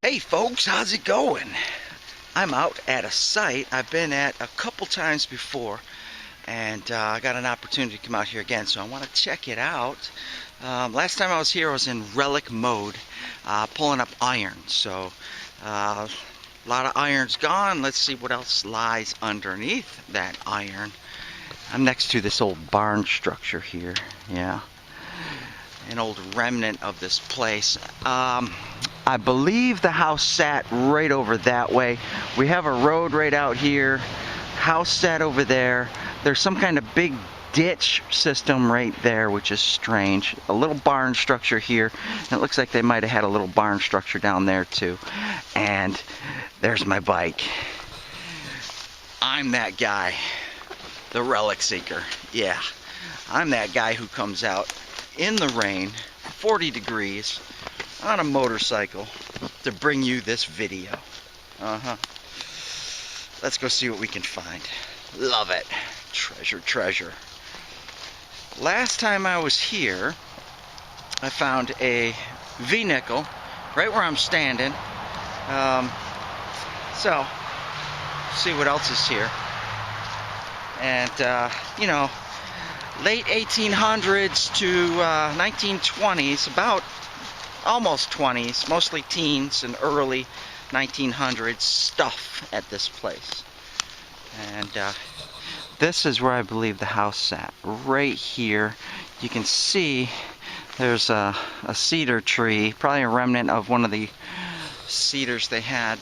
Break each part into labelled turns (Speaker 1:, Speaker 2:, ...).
Speaker 1: Hey folks, how's it going? I'm out at a site I've been at a couple times before, and I got an opportunity to come out here again, so I want to check it out. Last time I was here I was in relic mode, pulling up iron, so a lot of iron's gone. Let's see what else lies underneath that iron. I'm next to this old barn structure here, yeah, an old remnant of this place. I believe the house sat right over that way. We have a road right out here. House sat over there. There's some kind of big ditch system right there, which is strange. A little barn structure here. And it looks like they might have had a little barn structure down there too. And there's my bike. I'm that guy. The relic seeker. Yeah. I'm that guy who comes out in the rain, 40 degrees, on a motorcycle to bring you this video. Let's go see what we can find. Love it. Treasure, treasure. Last time I was here, I found a V-nickel right where I'm standing. So, see what else is here. And, you know, late 1800s to 1920s, about almost 20s, mostly teens and early 1900s stuff at this place. And this is where I believe the house sat, right here. You can see there's a cedar tree, probably a remnant of one of the cedars they had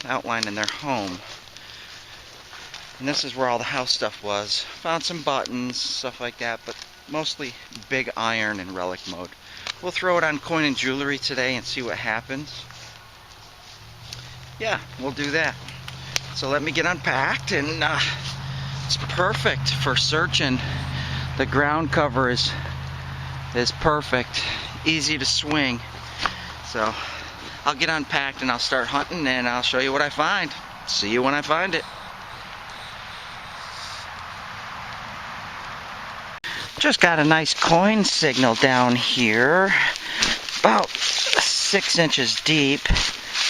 Speaker 1: outlined in their home. And this is where all the house stuff was. Found some buttons, stuff like that, but mostly big iron in relic mode. We'll throw it on coin and jewelry today and see what happens. Yeah, we'll do that. So let me get unpacked, and it's perfect for searching. The ground cover is perfect, easy to swing. So I'll get unpacked and I'll start hunting, and I'll show you what I find. See you when I find it. Just got a nice coin signal down here, about 6 inches deep.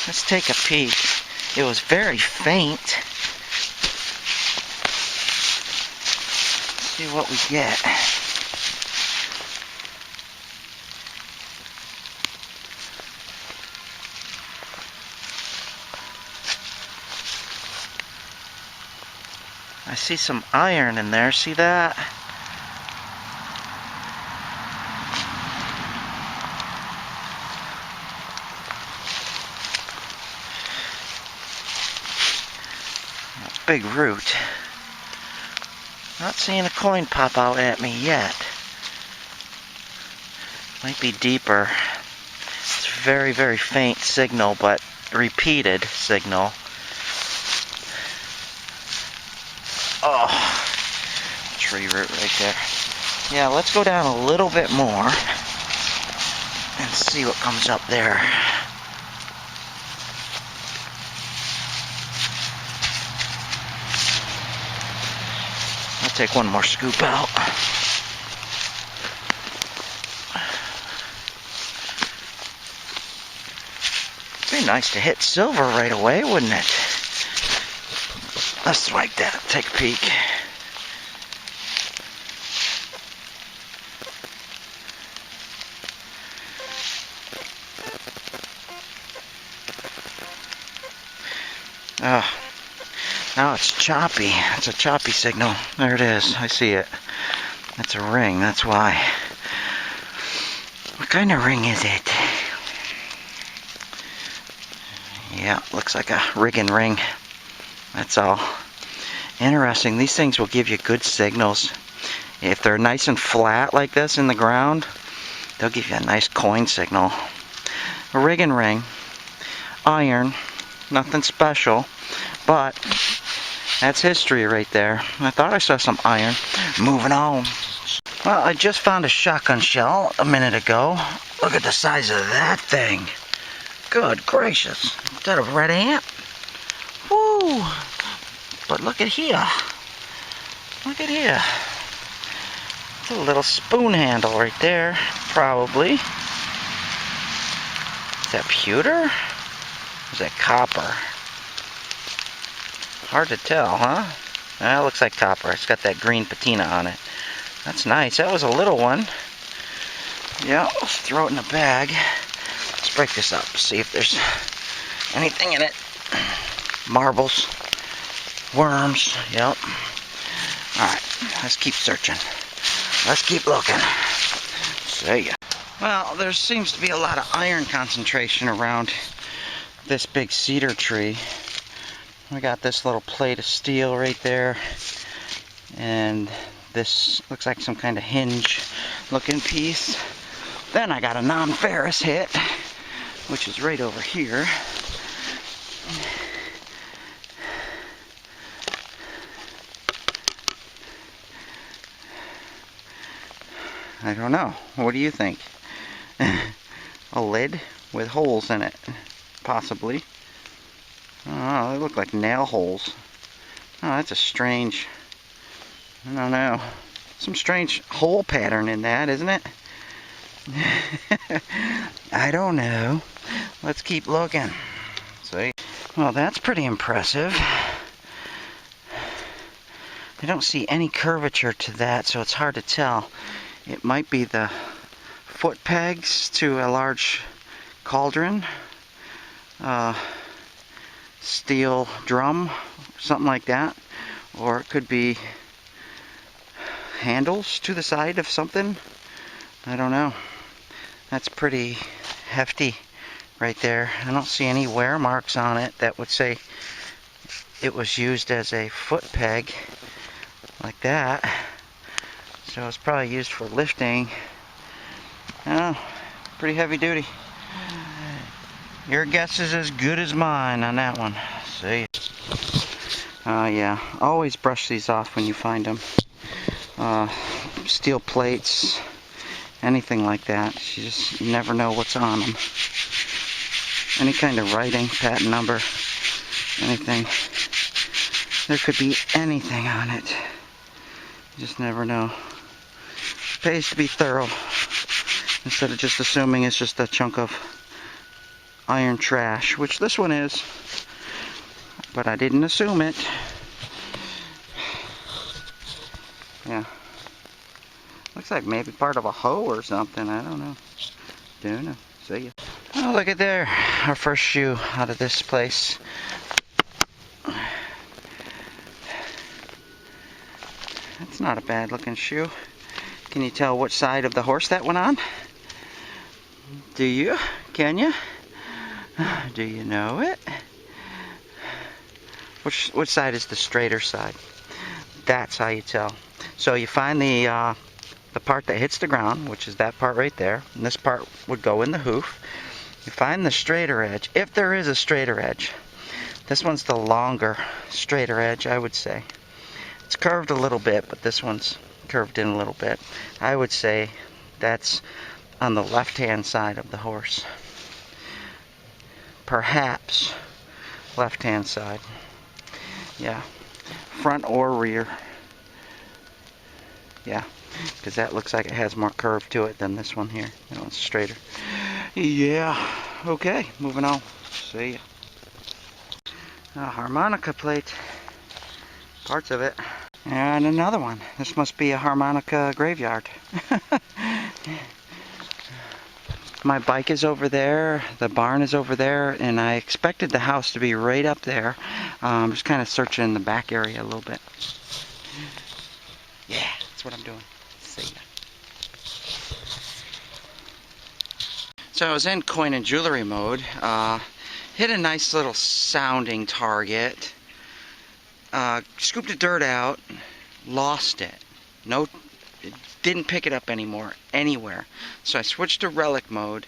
Speaker 1: Let's take a peek. It was very faint. Let's see what we get. I see some iron in there, see that? Big root. Not seeing a coin pop out at me yet. Might be deeper. It's very, very faint signal, but repeated signal. Oh, tree root right there. Yeah, let's go down a little bit more and see what comes up there. Take one more scoop out. It'd be nice to hit silver right away, wouldn't it? Let's swipe that, take a peek. Now it's choppy. It's a choppy signal. There it is. I see it. It's a ring. That's why. What kind of ring is it? Yeah, looks like a rigging ring. That's all. Interesting. These things will give you good signals. If they're nice and flat like this in the ground, they'll give you a nice coin signal. A rigging ring. Iron. Nothing special. But that's history right there. I thought I saw some iron. Moving on. Well, I just found a shotgun shell a minute ago. Look at the size of that thing. Good gracious. Is that a red ant? Woo! But look at here. Look at here. It's a little spoon handle right there. Probably. Is that pewter? Is that copper? Hard to tell, huh? That looks like copper. It's got that green patina on it. That's nice. That was a little one. Yeah, let's throw it in a bag. Let's break this up, see if there's anything in it. Marbles, worms, yep. Alright, let's keep searching. Let's keep looking. See ya. Well, there seems to be a lot of iron concentration around this big cedar tree. We got this little plate of steel right there. And this looks like some kind of hinge looking piece. Then I got a non-ferrous hit, which is right over here. I don't know. What do you think? A lid with holes in it, possibly. Oh, they look like nail holes. Oh, that's a strange, I don't know, some strange hole pattern in that, isn't it? I don't know. Let's keep looking. See? Well, that's pretty impressive. I don't see any curvature to that, so it's hard to tell. It might be the foot pegs to a large cauldron, steel drum, something like that, or it could be handles to the side of something. I don't know. That's pretty hefty right there. I don't see any wear marks on it that would say it was used as a foot peg like that. So it's probably used for lifting. Oh, pretty heavy duty. Your guess is as good as mine on that one. See? Yeah, always brush these off when you find them. Steel plates, anything like that. You just never know what's on them. Any kind of writing, patent number, anything. There could be anything on it. You just never know. It pays to be thorough instead of just assuming it's just a chunk of iron trash, which this one is, but I didn't assume it. Yeah, looks like maybe part of a hoe or something. I don't know. Don't know. See ya. Oh, look at there, our first shoe out of this place. That's not a bad looking shoe. Can you tell which side of the horse that went on? Do you? Can you? Do you know it? Which side is the straighter side? That's how you tell. So you find the part that hits the ground, which is that part right there, and this part would go in the hoof. You find the straighter edge, if there is a straighter edge. This one's the longer, straighter edge, I would say. It's curved a little bit, but this one's curved in a little bit. I would say that's on the left-hand side of the horse. Perhaps left-hand side. Yeah, front or rear. Yeah, because that looks like it has more curve to it than this one here. That one's straighter. Yeah, okay, moving on. See ya. A harmonica plate. Parts of it. And another one. This must be a harmonica graveyard. My bike is over there, the barn is over there, and I expected the house to be right up there. I'm just kind of searching in the back area a little bit. Yeah, that's what I'm doing. See ya. So I was in coin and jewelry mode. Hit a nice little sounding target. Scooped the dirt out, lost it. Didn't pick it up anywhere. So I switched to relic mode,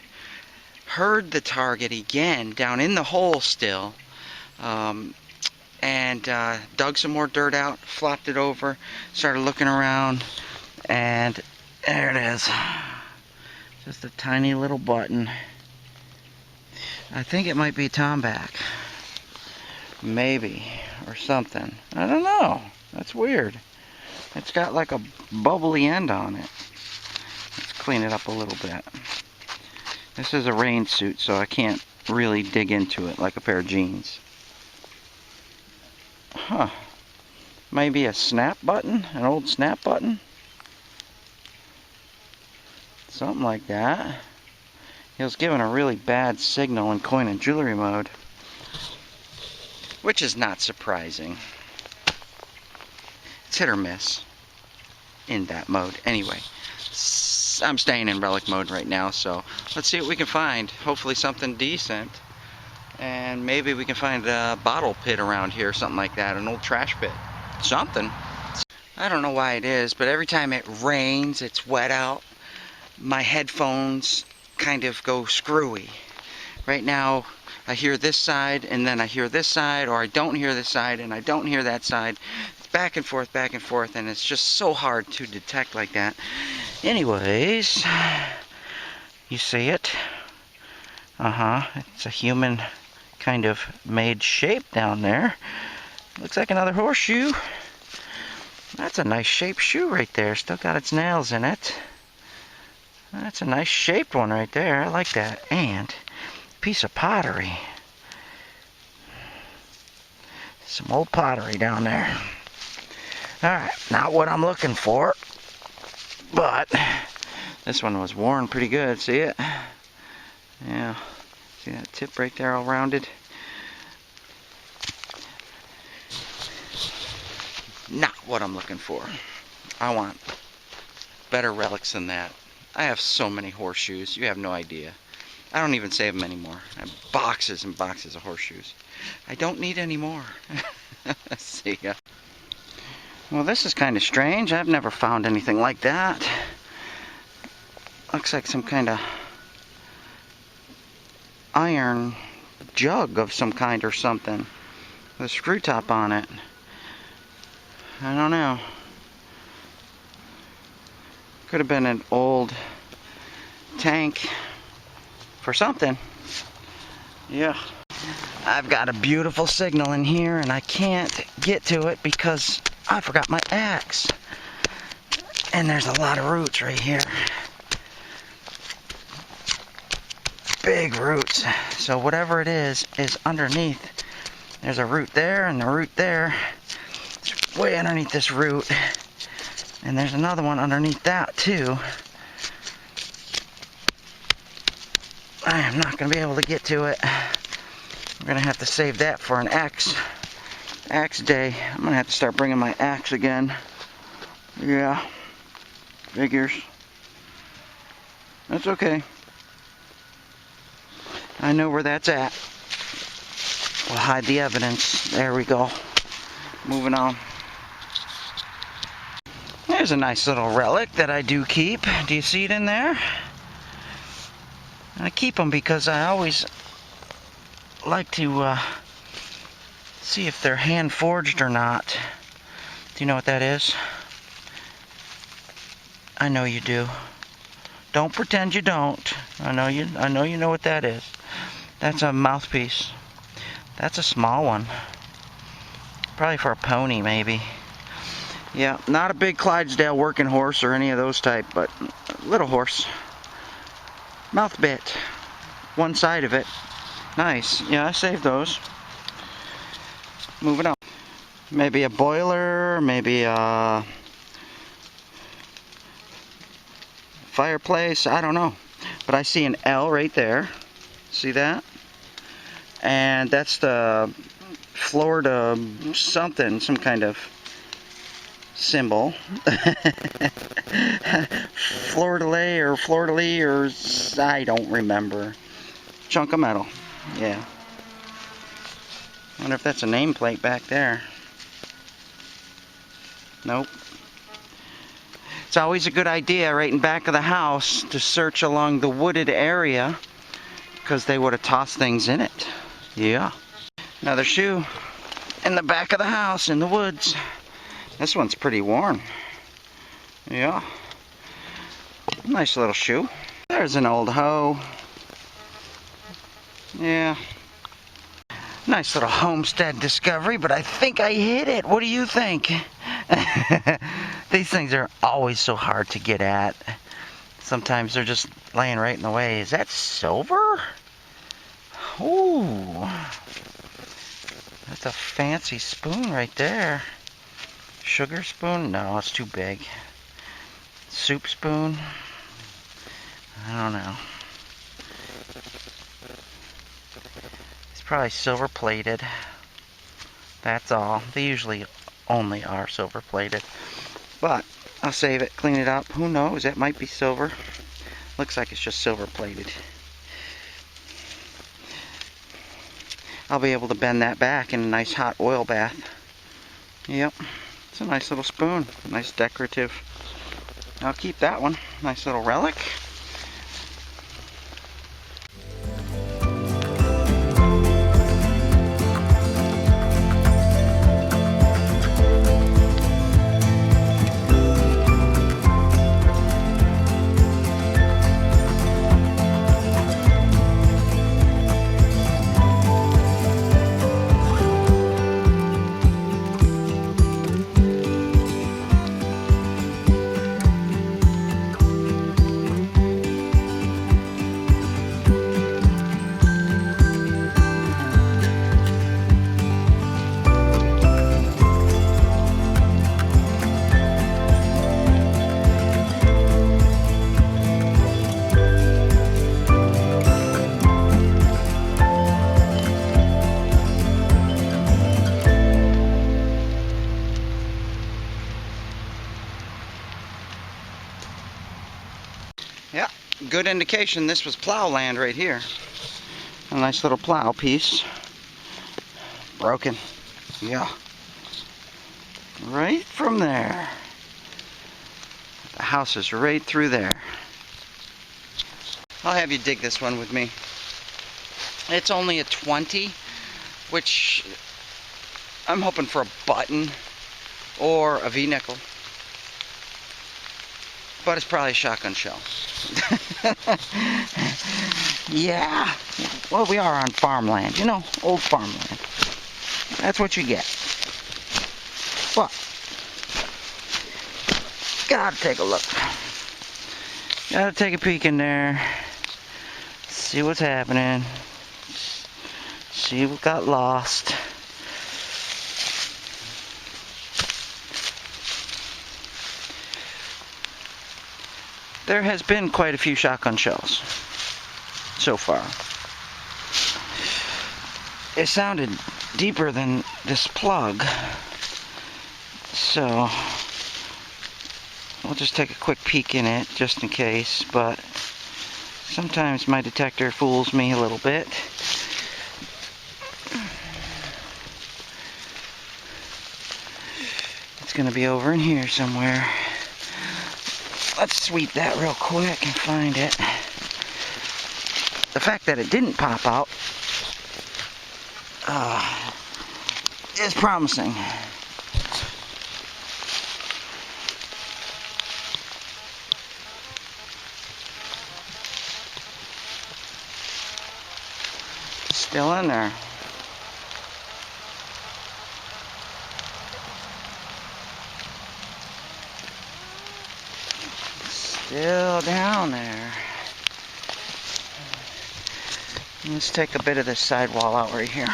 Speaker 1: heard the target again down in the hole still, and dug some more dirt out, flopped it over, started looking around, and there it is. Just a tiny little button. I think it might be tomback. Maybe, or something. I don't know. That's weird. It's got like a bubbly end on it. Let's clean it up a little bit. This is a rain suit, so I can't really dig into it like a pair of jeans. Huh. Maybe a snap button? An old snap button? Something like that. He was given a really bad signal in coin and jewelry mode, which is not surprising. It's hit or miss in that mode. Anyway, I'm staying in relic mode right now, so let's see what we can find. Hopefully something decent. And maybe we can find a bottle pit around here, something like that, an old trash pit. Something. I don't know why it is, but every time it rains, it's wet out, my headphones kind of go screwy. Right now, I hear this side, and then I hear this side, or I don't hear this side, and I don't hear that side. It's back and forth, and it's just so hard to detect like that. Anyways, you see it? It's a human kind of made shape down there. Looks like another horseshoe. That's a nice shaped shoe right there. Still got its nails in it. That's a nice shaped one right there. I like that. And a piece of pottery. Some old pottery down there. Alright, not what I'm looking for. But this one was worn pretty good. See it? Yeah. See that tip right there all rounded? Not what I'm looking for. I want better relics than that. I have so many horseshoes, you have no idea. I don't even save them anymore. I have boxes and boxes of horseshoes. I don't need any more. See ya. Well, this is kind of strange. I've never found anything like that. Looks like some kind of iron jug of some kind or something with a screw top on it. I don't know. Could have been an old tank for something. Yeah. I've got a beautiful signal in here and I can't get to it because I forgot my axe. And there's a lot of roots right here. Big roots. So whatever it is underneath. There's a root there and a root there. It's way underneath this root. And there's another one underneath that too. I am not going to be able to get to it. I'm going to have to save that for an axe day. I'm going to have to start bringing my axe again. Yeah. Figures. That's okay. I know where that's at. We'll hide the evidence. There we go. Moving on. There's a nice little relic that I do keep. Do you see it in there? I keep them because I always like to see if they're hand forged or not. Do you know what that is? I know you do. Don't pretend you don't. I know you know what that is. That's a mouthpiece. That's a small one. Probably for a pony, maybe. Yeah, not a big Clydesdale working horse or any of those type, but a little horse. Mouth bit. One side of it. Nice. Yeah, I saved those. Moving on. Maybe a boiler, maybe a fireplace, I don't know. But I see an L right there. See that? And that's the Florida something, some kind of symbol. Fleur-de-lis or fleur-de-lis or I don't remember. Chunk of metal. Yeah. I wonder if that's a nameplate back there. Nope. It's always a good idea right in back of the house to search along the wooded area because they would have tossed things in it. Yeah. Another shoe in the back of the house in the woods. This one's pretty worn. Yeah. Nice little shoe. There's an old hoe. Yeah. Nice little homestead discovery, but I think I hit it. What do you think? These things are always so hard to get at. Sometimes they're just laying right in the way. Is that silver? Ooh, that's a fancy spoon right there. Sugar spoon? No, it's too big. Soup spoon? I don't know. It's probably silver plated. That's all. They usually only are silver plated. But I'll save it, clean it up. Who knows? It might be silver. Looks like it's just silver plated. I'll be able to bend that back in a nice hot oil bath. Yep. It's a nice little spoon. Nice decorative. I'll keep that one. Nice little relic. Yeah, good indication this was plow land right here. A nice little plow piece. Broken. Yeah. Right from there. The house is right through there. I'll have you dig this one with me. It's only a 20, which I'm hoping for a button or a V-nickel. But it's probably a shotgun shell. Yeah. Well, we are on farmland, you know, old farmland. That's what you get. But, gotta take a look. Gotta take a peek in there. See what's happening. See what got lost. There has been quite a few shotgun shells so far. It sounded deeper than this plug, so we'll just take a quick peek in it just in case, but sometimes my detector fools me a little bit. It's gonna be over in here somewhere. Let's sweep that real quick and find it. The fact that it didn't pop out is promising. Still in there. Still down there. Let's take a bit of this sidewall out right here.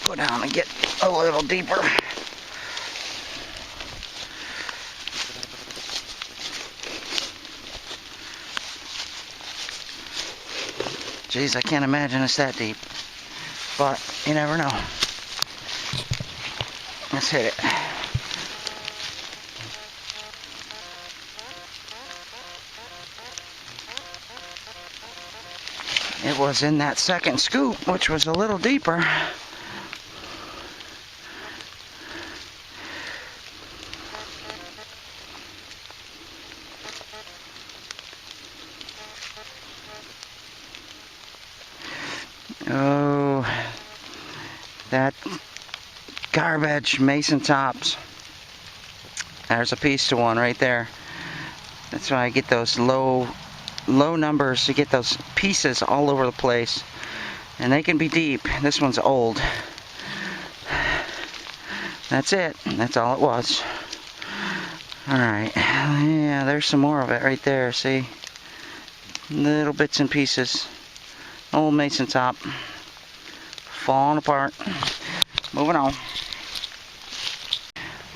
Speaker 1: Go down and get a little deeper. Geez, I can't imagine it's that deep. But you never know. Let's hit it. It was in that second scoop, which was a little deeper. Oh, that garbage mason tops. There's a piece to one right there. That's why I get those low numbers. You get those pieces all over the place, and they can be deep. This one's old. That's it. That's all it was. Alright, yeah, there's some more of it right there, see? Little bits and pieces. Old mason top. Falling apart. Moving on.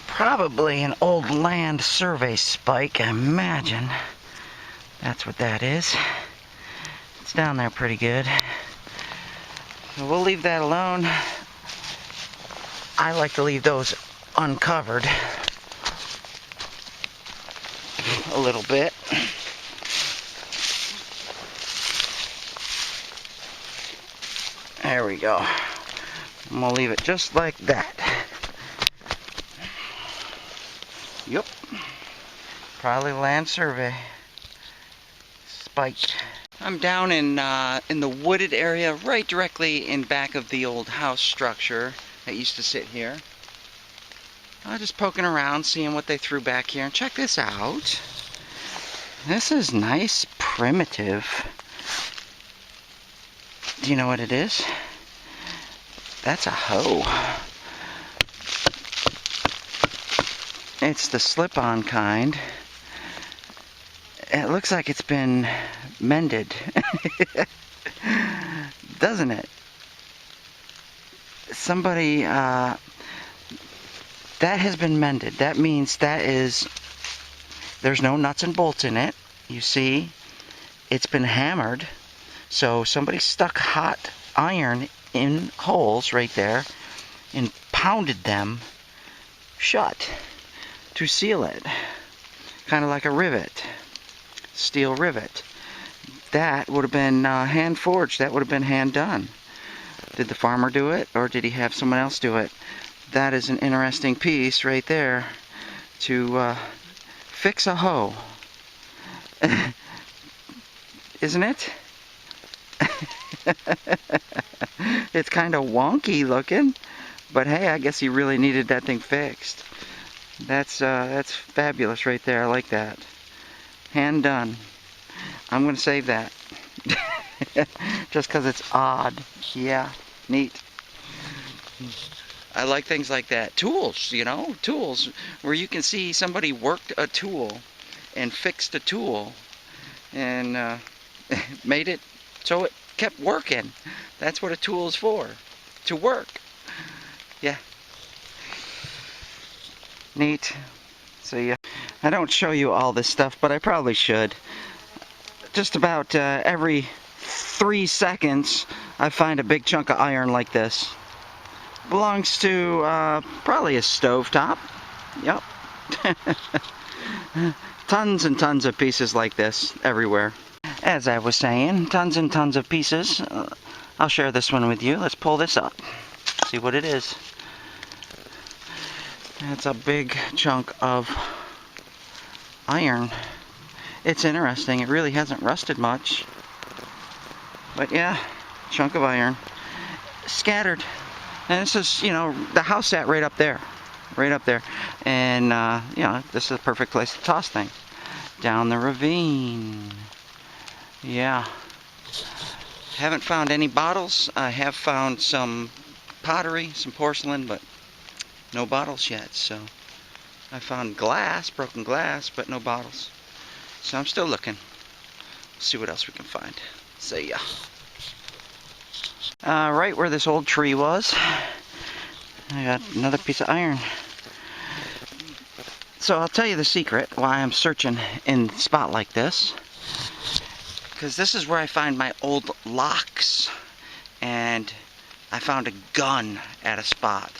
Speaker 1: Probably an old land survey spike, I imagine. That's what that is. It's down there pretty good. So we'll leave that alone. I like to leave those uncovered a little bit. There we go. I'm gonna leave it just like that. Yep. Probably land survey. Spiked. I'm down in the wooded area, right directly in back of the old house structure that used to sit here. I'm just poking around, seeing what they threw back here. And check this out. This is nice, primitive. Do you know what it is? That's a hoe. It's the slip-on kind. It looks like it's been mended. Doesn't it? Somebody, that has been mended. That means there's no nuts and bolts in it. You see, it's been hammered. So somebody stuck hot iron in holes right there and pounded them shut to seal it. Kind of like a rivet. Steel rivet. That would have been hand forged. That would have been hand done. Did the farmer do it, or did he have someone else do it? That is an interesting piece right there to fix a hoe. Isn't it? It's kind of wonky looking, but hey, I guess he really needed that thing fixed. That's fabulous right there. I like that. Hand done. I'm going to save that. Just because it's odd. Yeah, neat. I like things like that. Tools, you know, tools where you can see somebody worked a tool and fixed a tool and made it so it kept working. That's what a tool is for. To work. Yeah. Neat. So yeah, I don't show you all this stuff, but I probably should. Just about every 3 seconds, I find a big chunk of iron like this. Belongs to probably a stovetop. Yep. Tons and tons of pieces like this everywhere. As I was saying, tons and tons of pieces. I'll share this one with you. Let's pull this up. See what it is. That's a big chunk of iron. It's interesting. It really hasn't rusted much. But yeah, chunk of iron. Scattered. And this is, you know, the house sat right up there. Right up there. And, you know, this is a perfect place to toss things. Down the ravine. Yeah. Haven't found any bottles. I have found some pottery, some porcelain, but no bottles yet. So I found glass, broken glass, but no bottles. So I'm still looking. See what else we can find. See ya. Right where this old tree was, I got another piece of iron. So I'll tell you the secret why I'm searching in a spot like this. Because this is where I find my old locks. And I found a gun at a spot.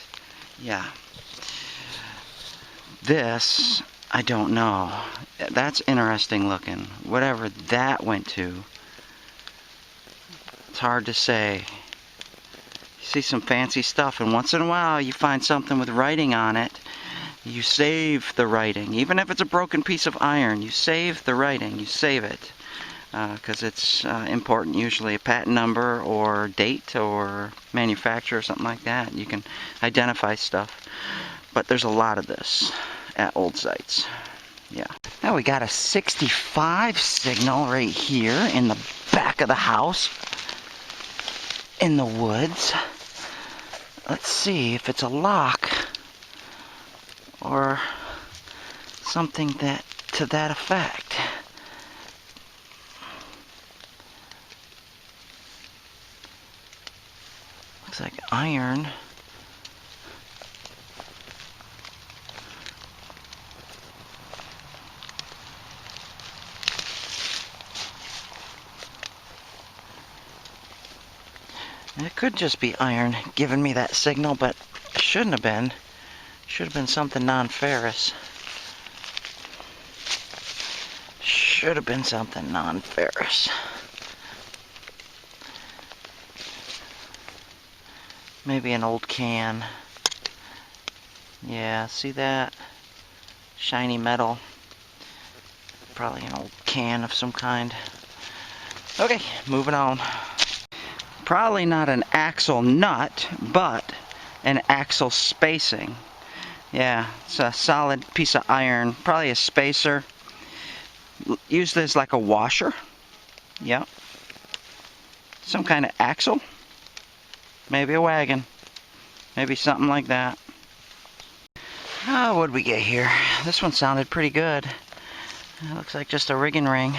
Speaker 1: Yeah. This, I don't know. That's interesting looking. Whatever that went to. It's hard to say. You see some fancy stuff, and once in a while you find something with writing on it. You save the writing. Even if it's a broken piece of iron, you save the writing. You save it. Because it's important, usually a patent number or date or manufacturer or something like that. You can identify stuff. But there's a lot of this at old sites. Yeah. Now we got a 65 signal right here in the back of the house. In the woods. Let's see if it's a lock or something to that effect. Looks like iron. It could just be iron giving me that signal, but it shouldn't have been. Should have been something non-ferrous. Should have been something non-ferrous. Maybe an old can. Yeah, see that? Shiny metal. Probably an old can of some kind. Okay, moving on. Probably not an axle nut, but an axle spacing. Yeah, it's a solid piece of iron, probably a spacer. Use this like a washer. Yep. Some kind of axle. Maybe a wagon. Maybe something like that. Oh, what did we get here? This one sounded pretty good. It looks like just a rigging ring.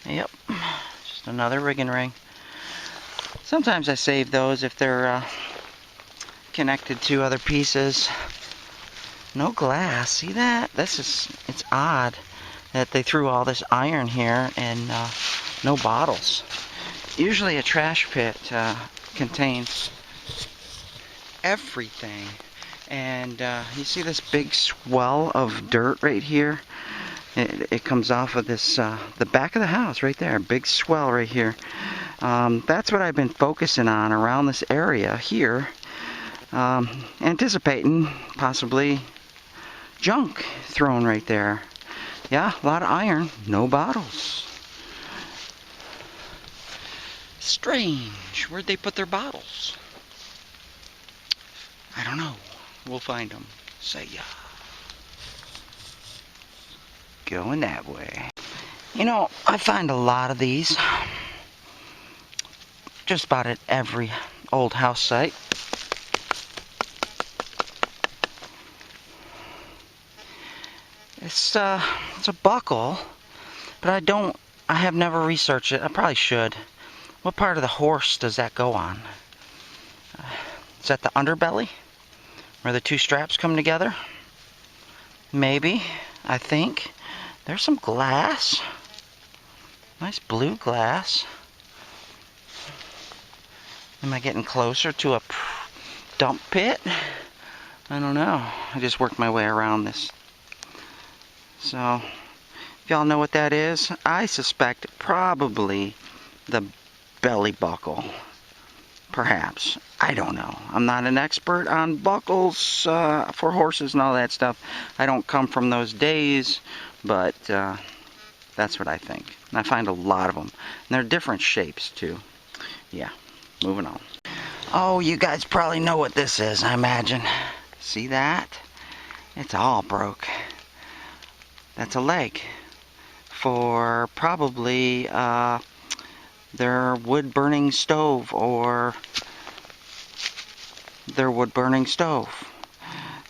Speaker 1: Yep. Just another rigging ring. Sometimes I save those if they're connected to other pieces. No glass. See that? It's odd that they threw all this iron here and no bottles. Usually a trash pit contains everything. And you see this big swell of dirt right here? It comes off of this, the back of the house right there. Big swell right here. That's what I've been focusing on around this area here. Anticipating possibly junk thrown right there. Yeah, a lot of iron, no bottles. Strange. Where'd they put their bottles? I don't know. We'll find them. See ya. Going that way. You know, I find a lot of these just about at every old house site. It's a buckle, but I have never researched it. I probably should. What part of the horse does that go on? Is that the underbelly? Where the two straps come together? Maybe, I think. There's some glass. Nice blue glass. Am I getting closer to a dump pit? I don't know. I just worked my way around this. So, if y'all know what that is, I suspect probably the belly buckle. Perhaps. I don't know. I'm not an expert on buckles for horses and all that stuff. I don't come from those days, but that's what I think. And I find a lot of them. And they're different shapes, too. Yeah, moving on. Oh, you guys probably know what this is, I imagine. See that? It's all broke. That's a leg for probably their wood-burning stove or their wood-burning stove,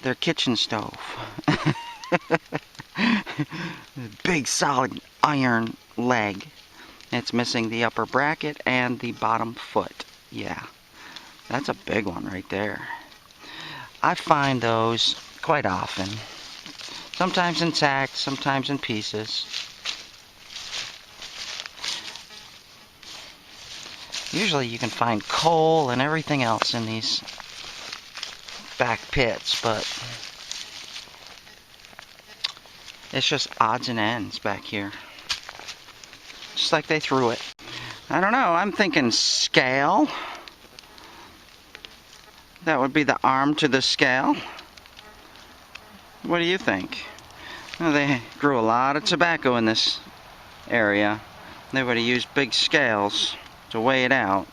Speaker 1: their kitchen stove. Big solid iron leg. It's missing the upper bracket and the bottom foot. Yeah, that's a big one right there. I find those quite often. Sometimes intact, sometimes in pieces. Usually you can find coal and everything else in these back pits, but it's just odds and ends back here. Just like they threw it. I don't know, I'm thinking scale. That would be the arm to the scale. What do you think? Well, they grew a lot of tobacco in this area. They would have used big scales to weigh it out.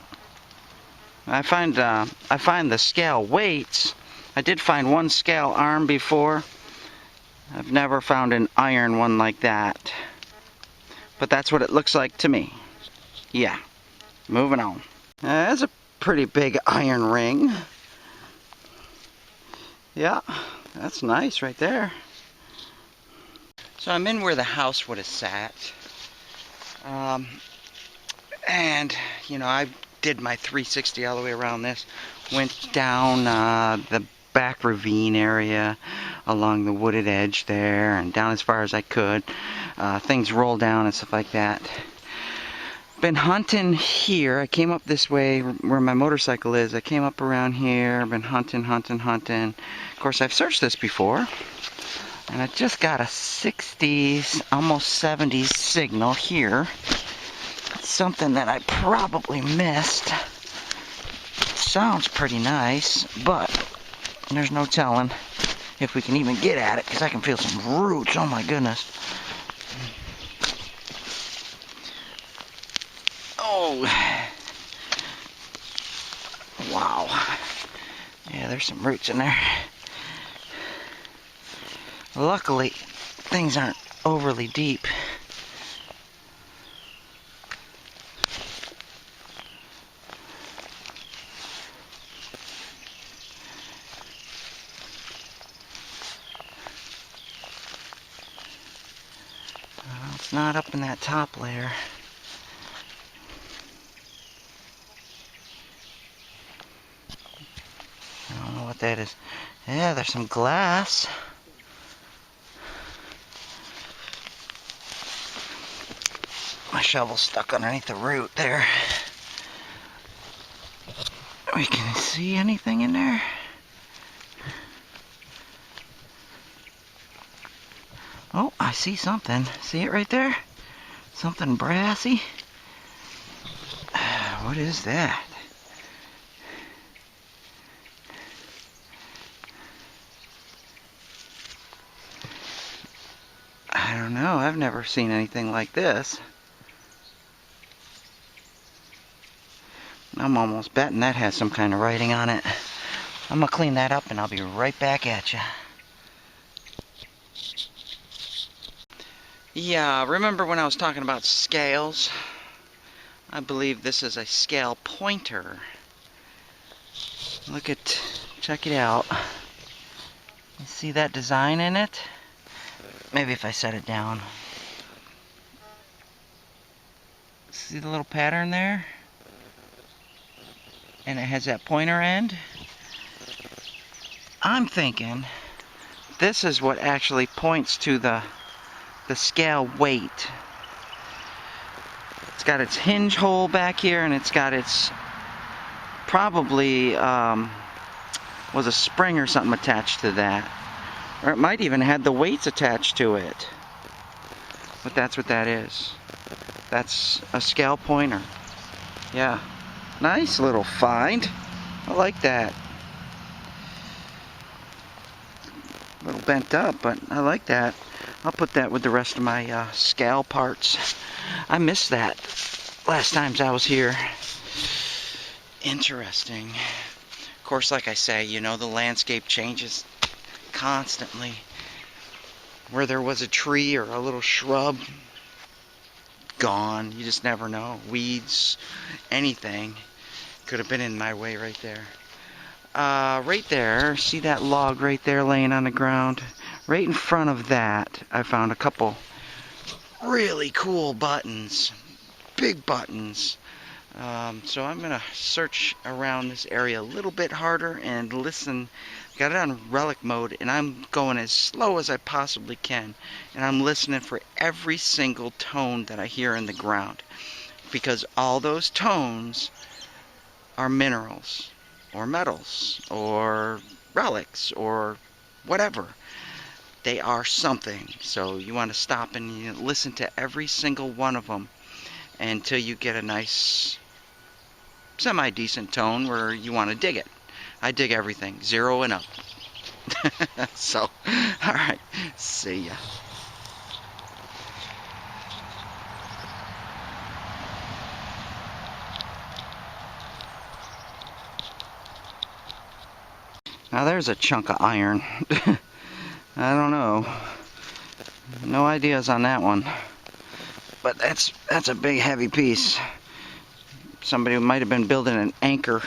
Speaker 1: I find the scale weights. I did find one scale arm before. I've never found an iron one like that. But that's what it looks like to me. Yeah, moving on. That's a pretty big iron ring. Yeah, That's nice right there. So I'm in where the house would have sat. And, you know, I did my 360 all the way around this. Went down the back ravine area along the wooded edge there and down as far as I could. Things roll down and stuff like that. Been hunting here. I came up this way where my motorcycle is. I came up around here. Been hunting. Of course, I've searched this before. And I just got a 60s, almost 70s signal here. Something that I probably missed. Sounds pretty nice, but there's no telling if we can even get at it, because I can feel some roots. Oh my goodness. Oh. Wow. Yeah, there's some roots in there. Luckily, things aren't overly deep. Well, it's not up in that top layer. I don't know what that is. Yeah, there's some glass. My shovel's stuck underneath the root there. We can see anything in there? Oh, I see something. See it right there? Something brassy. What is that? I don't know. I've never seen anything like this. I'm almost betting that has some kind of writing on it. I'm gonna clean that up and I'll be right back at you. Yeah, remember when I was talking about scales? I believe this is a scale pointer. Check it out. You see that design in it? Maybe if I set it down. See the little pattern there? And it has that pointer end. I'm thinking this is what actually points to the scale weight. It's got its hinge hole back here, and it's got its probably was a spring or something attached to that, or it might even have the weights attached to it. But that's what that is. That's a scale pointer. Yeah. Nice little find. I like that. A little bent up, but I like that. I'll put that with the rest of my scale parts. I missed that last times I was here. Interesting. Of course, like I say, you know, the landscape changes constantly. Where there was a tree or a little shrub, gone. You just never know. Weeds, anything could have been in my way right there. Right there, see that log right there laying on the ground? Right in front of that, I found a couple really cool buttons. Big buttons. So I'm going to search around this area a little bit harder and listen. Got it on relic mode, and I'm going as slow as I possibly can. And I'm listening for every single tone that I hear in the ground. Because all those tones are minerals, or metals, or relics, or whatever. They are something. So you want to stop and you listen to every single one of them until you get a nice, semi-decent tone where you want to dig it. I dig everything, 0 and up. So, alright, see ya. Now there's a chunk of iron. I don't know. No ideas on that one. But that's a big heavy piece. Somebody might have been building an anchor.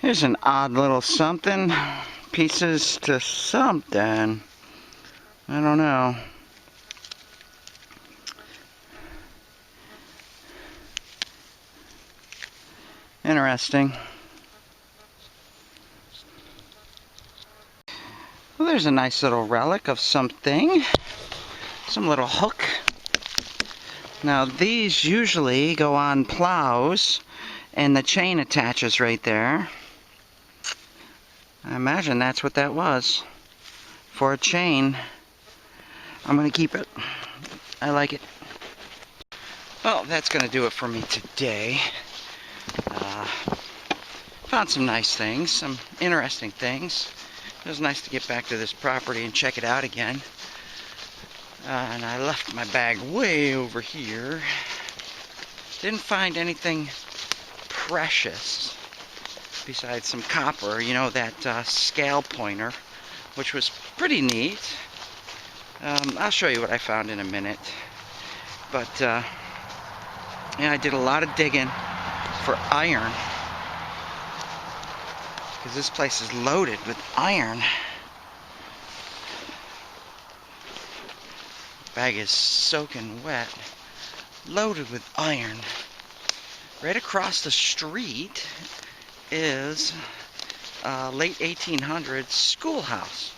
Speaker 1: Here's an odd little something. Pieces to something. I don't know. Interesting. Well, there's a nice little relic of something. Some little hook. Now these usually go on plows and the chain attaches right there. I imagine that's what that was. For a chain. I'm going to keep it. I like it. Well, that's going to do it for me today. Found some nice things, some interesting things. It was nice to get back to this property and check it out again. And I left my bag way over here. Didn't find anything precious besides some copper, you know, that scale pointer, which was pretty neat. I'll show you what I found in a minute. But yeah, I did a lot of digging for iron, because this place is loaded with iron. Bag is soaking wet, loaded with iron. Right across the street is a late 1800s schoolhouse.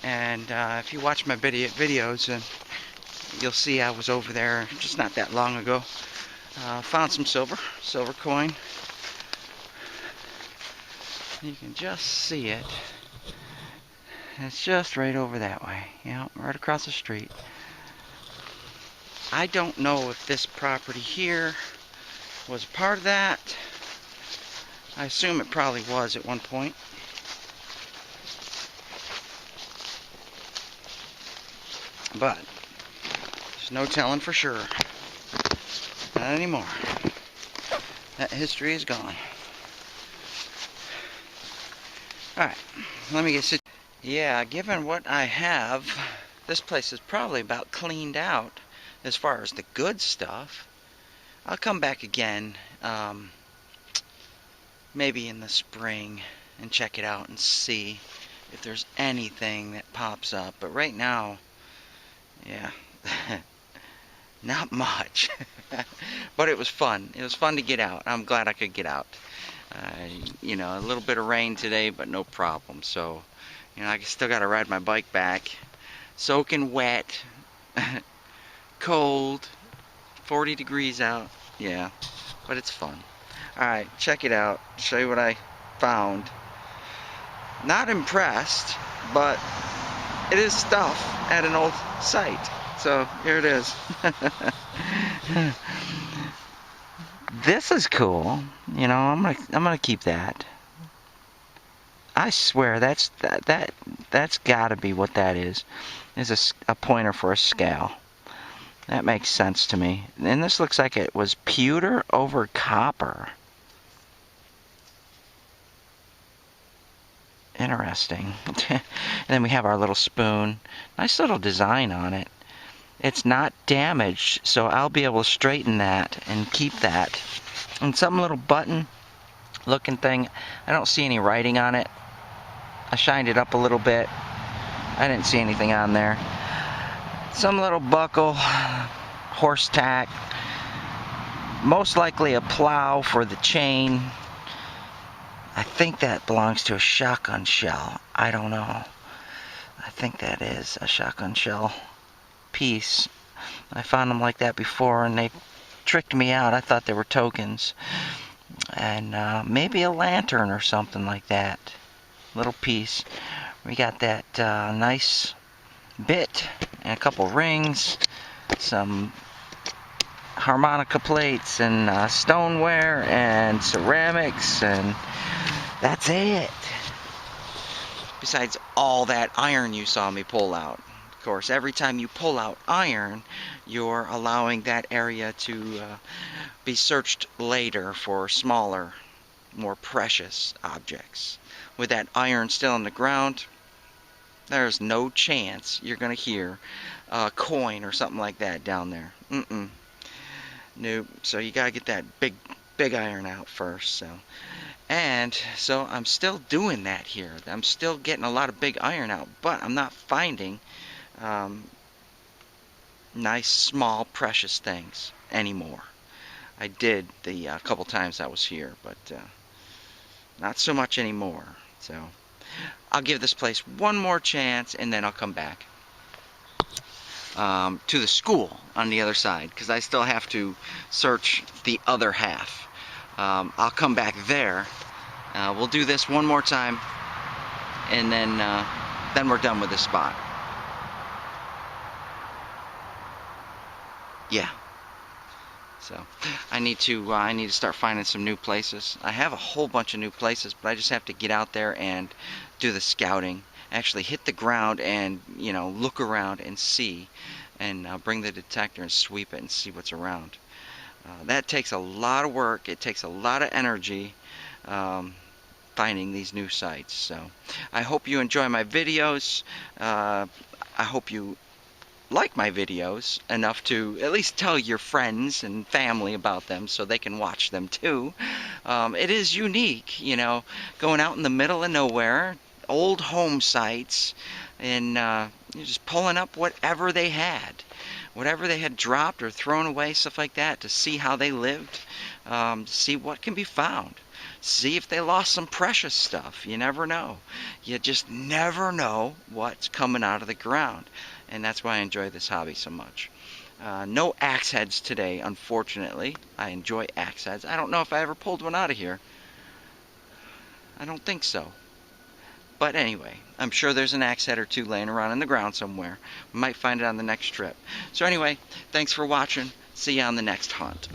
Speaker 1: And if you watch my videos, you'll see I was over there just not that long ago. Found some silver coin. You can just see it. It's just right over that way, you know, right across the street. I don't know if this property here was a part of that. I assume it probably was at one point. But there's no telling for sure. Not anymore. That history is gone. Alright, let me get situated. Yeah, given what I have, this place is probably about cleaned out as far as the good stuff. I'll come back again, maybe in the spring, and check it out and see if there's anything that pops up. But right now, yeah, not much. But it was fun. It was fun to get out. I'm glad I could get out. You know, a little bit of rain today, but no problem. So, you know, I still got to ride my bike back. Soaking wet. Cold. 40 degrees out. Yeah, but it's fun. Alright, check it out. Show you what I found. Not impressed, but it is stuff at an old site. So, here it is. This is cool. You know, I'm gonna keep that. I swear that's got to be what that is. Is a pointer for a scale. That makes sense to me. And this looks like it was pewter over copper. Interesting. And then we have our little spoon. Nice little design on it. It's not damaged, so I'll be able to straighten that and keep that. And some little button looking thing. I don't see any writing on it. I shined it up a little bit. I didn't see anything on there. Some little buckle, horse tack. Most likely a plow for the chain. I think that belongs to a shotgun shell. I don't know. I think that is a shotgun shell piece. I found them like that before and they tricked me out. I thought they were tokens. And maybe a lantern or something like that. Little piece. We got that nice bit and a couple rings, some harmonica plates and stoneware and ceramics, and that's it. Besides all that iron you saw me pull out. Of course, every time you pull out iron, you're allowing that area to be searched later for smaller, more precious objects. With that iron still in the ground, there's no chance you're going to hear a coin or something like that down there. Nope. So you got to get that big big iron out first. So I'm still doing that here. I'm still getting a lot of big iron out, but I'm not finding nice, small, precious things anymore. I did the couple times I was here, but not so much anymore. So I'll give this place one more chance, and then I'll come back to the school on the other side, because I still have to search the other half. I'll come back there. We'll do this one more time, and then we're done with this spot. Yeah. So I need to start finding some new places. I have a whole bunch of new places, but I just have to get out there and do the scouting. Actually hit the ground and, you know, look around and see, and bring the detector and sweep it and see what's around. That takes a lot of work. It takes a lot of energy, finding these new sites. So I hope you enjoy my videos. I hope you like my videos enough to at least tell your friends and family about them so they can watch them too. It is unique, you know, going out in the middle of nowhere, old home sites, and just pulling up whatever they had dropped or thrown away, stuff like that, to see how they lived, to see what can be found, see if they lost some precious stuff. You never know. You just never know what's coming out of the ground. And that's why I enjoy this hobby so much. No axe heads today, unfortunately. I enjoy axe heads. I don't know if I ever pulled one out of here. I don't think so. But anyway, I'm sure there's an axe head or two laying around in the ground somewhere. We might find it on the next trip. So anyway, thanks for watching. See you on the next hunt.